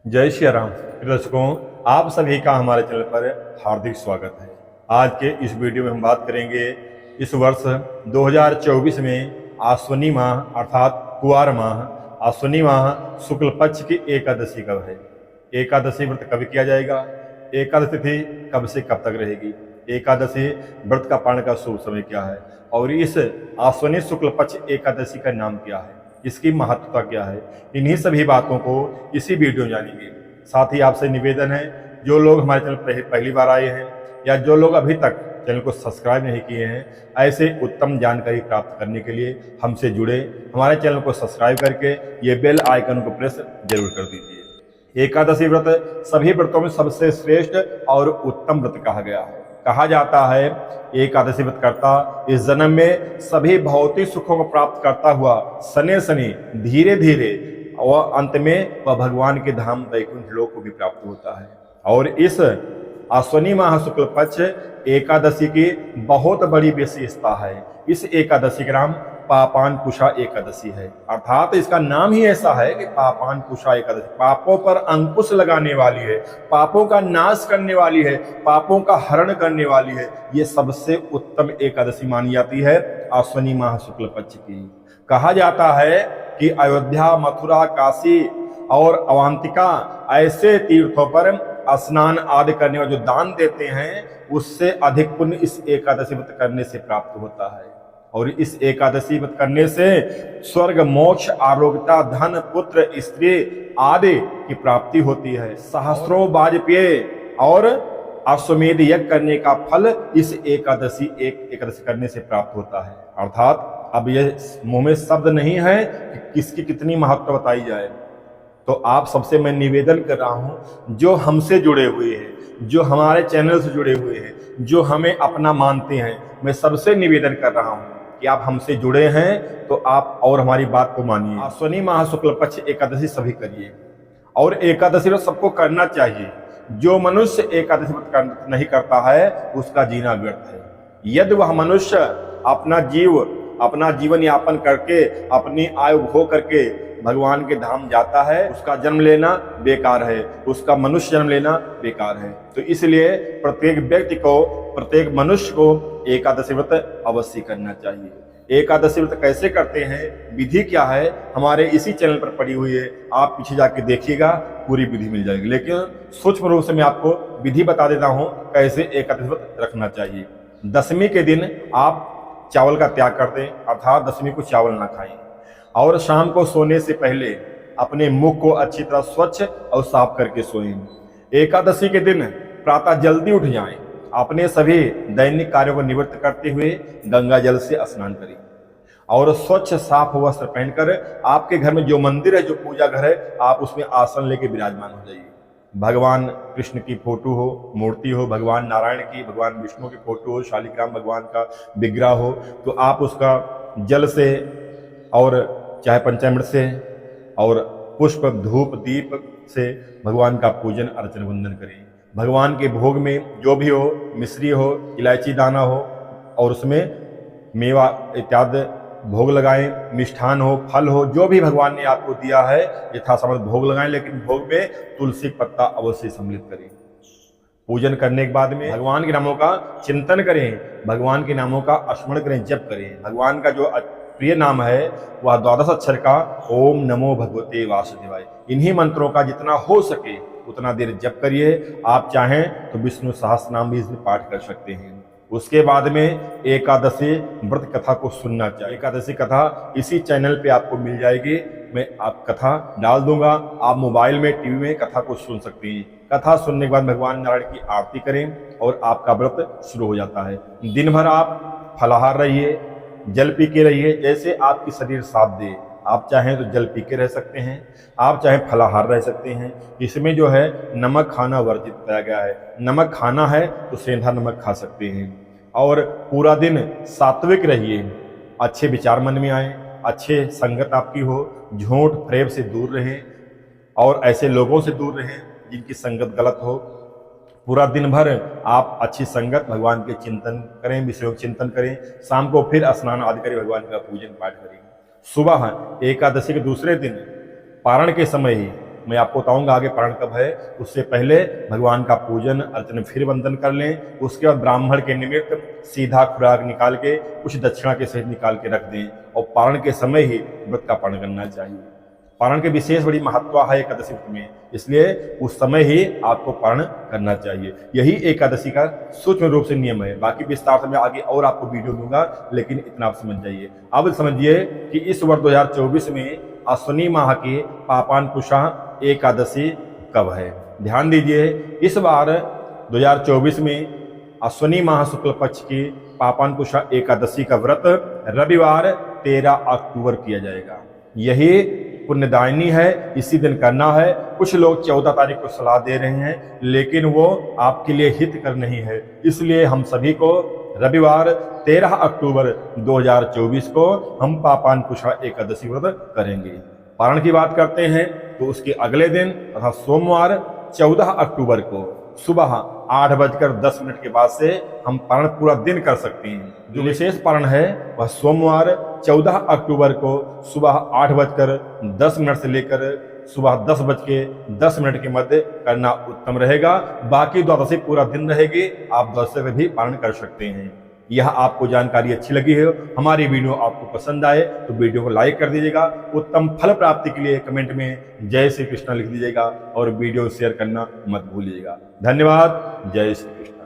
जय श्री राम। दर्शकों, आप सभी का हमारे चैनल पर हार्दिक स्वागत है। आज के इस वीडियो में हम बात करेंगे इस वर्ष 2024 में आश्विनी माह अर्थात कुआर माह, आश्विनी माह शुक्ल पक्ष की एकादशी कब है, एकादशी व्रत कब किया जाएगा, एकादशी तिथि कब से कब तक रहेगी, एकादशी व्रत का पारण का शुभ समय क्या है और इस आश्विनी शुक्ल पक्ष एकादशी का नाम क्या है, इसकी महत्वता क्या है, इन्हीं सभी बातों को इसी वीडियो में जानेंगे। साथ ही आपसे निवेदन है, जो लोग हमारे चैनल पर पहली बार आए हैं या जो लोग अभी तक चैनल को सब्सक्राइब नहीं किए हैं, ऐसे उत्तम जानकारी प्राप्त करने के लिए हमसे जुड़े, हमारे चैनल को सब्सक्राइब करके ये बेल आइकन को प्रेस जरूर कर दीजिए। एकादशी व्रत सभी व्रतों में सबसे श्रेष्ठ और उत्तम व्रत कहा गया है। कहा जाता है एकादशी व्रत करता इस जन्म में सभी भौतिक सुखों को प्राप्त करता हुआ सने सने धीरे धीरे और अंत में वह भगवान के धाम वैकुंठ लोक को भी प्राप्त होता है। और इस आश्विनी माह शुक्ल पक्ष एकादशी की बहुत बड़ी विशेषता है। इस एकादशी का नाम पापानकुशा एकादशी है, अर्थात इसका नाम ही ऐसा है कि पापानकुशा एकादशी, पापों पर अंकुश लगाने वाली है, पापों का नाश करने वाली है, पापों का हरण करने वाली है। ये सबसे उत्तम एकादशी मानी जाती है आश्विनी माह शुक्ल पक्ष की। कहा जाता है कि अयोध्या, मथुरा, काशी और अवंतिका ऐसे तीर्थों पर स्नान आदि करने वाले जो दान देते हैं, उससे अधिक पुण्य इस एकादशी व्रत करने से प्राप्त होता है। और इस एकादशी व्रत करने से स्वर्ग, मोक्ष, आरोग्यता, धन, पुत्र, स्त्री आदि की प्राप्ति होती है। सहस्रों वाजपेयी और अश्वमेध यज्ञ करने का फल इस एकादशी करने से प्राप्त होता है। अर्थात अब यह मुंह में शब्द नहीं है कि किसकी कितनी महत्व बताई जाए। तो आप सबसे मैं निवेदन कर रहा हूं, जो हमसे जुड़े हुए हैं, जो हमारे चैनल से जुड़े हुए हैं, जो हमें अपना मानते हैं, मैं सबसे निवेदन कर रहा हूं कि आप हमसे जुड़े हैं तो आप और हमारी बात को मानिए। आश्विनी माह शुक्ल पक्ष एकादशी सभी करिए और एकादशी व्रत सबको करना चाहिए। जो मनुष्य एकादशी व्रत नहीं करता है उसका जीना व्यर्थ है। यदि वह मनुष्य अपना जीवन यापन करके, अपनी आयु भोग करके भगवान के धाम जाता है, उसका जन्म लेना बेकार है, उसका मनुष्य जन्म लेना बेकार है। तो इसलिए प्रत्येक व्यक्ति को, प्रत्येक मनुष्य को एकादशी व्रत अवश्य करना चाहिए। एकादशी व्रत कैसे करते हैं, विधि क्या है, हमारे इसी चैनल पर पड़ी हुई है, आप पीछे जाके देखिएगा, पूरी विधि मिल जाएगी। लेकिन सूक्ष्म रूप से मैं आपको विधि बता देता हूं कैसे एकादशी व्रत रखना चाहिए। दशमी के दिन आप चावल का त्याग कर दें, अर्थात दशमी को चावल ना खाएं। और शाम को सोने से पहले अपने मुख को अच्छी तरह स्वच्छ और साफ करके सोएं। एकादशी के दिन प्रातः जल्दी उठ जाएं, अपने सभी दैनिक कार्यों को निवृत्त करते हुए गंगा जल से स्नान करें और स्वच्छ साफ वस्त्र पहनकर आपके घर में जो मंदिर है, जो पूजा घर है, आप उसमें आसन लेके विराजमान हो जाइए। भगवान कृष्ण की फोटो हो, मूर्ति हो, भगवान नारायण की, भगवान विष्णु की फोटो हो, शालिग्राम भगवान का विग्रह हो, तो आप उसका जल से और चाहे पंचामृत से और पुष्प, धूप, दीप से भगवान का पूजन अर्चन वंदन करें। भगवान के भोग में जो भी हो, मिश्री हो, इलायची दाना हो और उसमें मेवा इत्यादि भोग लगाएं, मिष्ठान हो, फल हो, जो भी भगवान ने आपको दिया है यथासमर्थ भोग लगाएं। लेकिन भोग में तुलसी पत्ता अवश्य सम्मिलित करें। पूजन करने के बाद में भगवान के नामों का चिंतन करें, भगवान के नामों का स्मरण करें, जप करें। भगवान का जो प्रिय नाम है वह 12 अक्षर का ओम नमो भगवते वासुदेवाय। इन्हीं मंत्रों का जितना हो सके उतना देर जप करिए। आप चाहें तो विष्णु सहस्त्र नाम भी इसमें पाठ कर सकते हैं। उसके बाद में एकादशी व्रत कथा को सुनना चाहिए। एकादशी कथा इसी चैनल पे आपको मिल जाएगी, मैं आप कथा डाल दूंगा, आप मोबाइल में, टीवी में कथा को सुन सकते हैं। कथा सुनने के बाद भगवान नारायण की आरती करें और आपका व्रत शुरू हो जाता है। दिन भर आप फलाहार रहिए, जल पी के रहिए, जैसे आपकी शरीर साथ दे। आप चाहें तो जल पी के रह सकते हैं, आप चाहें फलाहार रह सकते हैं। इसमें जो है नमक खाना वर्जित बताया गया है। नमक खाना है तो सेंधा नमक खा सकते हैं। और पूरा दिन सात्विक रहिए, अच्छे विचार मन में आए, अच्छे संगत आपकी हो, झूठ फरेब से दूर रहें और ऐसे लोगों से दूर रहें जिनकी संगत गलत हो। पूरा दिन भर आप अच्छी संगत, भगवान के चिंतन करें, विषयों चिंतन करें। शाम को फिर स्नान आदि करें, भगवान का पूजन पाठ करें। सुबह एकादशी के दूसरे दिन पारण के समय ही मैं आपको बताऊंगा आगे पारण कब है। उससे पहले भगवान का पूजन अर्चन फिर वंदन कर लें। उसके बाद ब्राह्मण के निमित्त सीधा खुराक निकाल के कुछ दक्षिणा के सहित निकाल के रख दें और पारण के समय ही व्रत का पारण करना चाहिए। पारण के विशेष बड़ी महत्व है एकादशी व्रत में, इसलिए उस समय ही आपको पारण करना चाहिए। यही एकादशी का सूक्ष्म रूप से नियम है। बाकी विस्तार से मैं आगे और आपको वीडियो दूंगा, लेकिन इतना आप समझ जाइए। अब समझिए कि इस वर्ष 2024 में अश्विनी माह की पापानकुशा एकादशी कब है। ध्यान दीजिए, इस बार 2024 में अश्विनी माह शुक्ल पक्ष की पापानकुशा एकादशी का व्रत रविवार 13 अक्टूबर किया जाएगा। यही पुण्यदायिनी है, इसी दिन करना है। कुछ लोग 14 तारीख को सलाह दे रहे हैं, लेकिन वो आपके लिए हितकर नहीं है। इसलिए हम सभी को रविवार 13 अक्टूबर 2024 को हम पापानकुशा एकादशी व्रत करेंगे। पारण की बात करते हैं तो उसके अगले दिन अर्थात सोमवार 14 अक्टूबर को सुबह 8:10 के बाद से हम पारण पूरा दिन कर सकते हैं। जो विशेष पारण है वह सोमवार 14 अक्टूबर को सुबह 8:10 से लेकर सुबह 10:10 के मध्य करना उत्तम रहेगा। बाकी द्वादशी पूरा दिन रहेगी, आप द्वादशी में भी पारण कर सकते हैं। यह आपको जानकारी अच्छी लगी है, हमारी वीडियो आपको पसंद आए तो वीडियो को लाइक कर दीजिएगा। उत्तम फल प्राप्ति के लिए कमेंट में जय श्री कृष्ण लिख दीजिएगा और वीडियो शेयर करना मत भूलिएगा। धन्यवाद। जय श्री कृष्ण।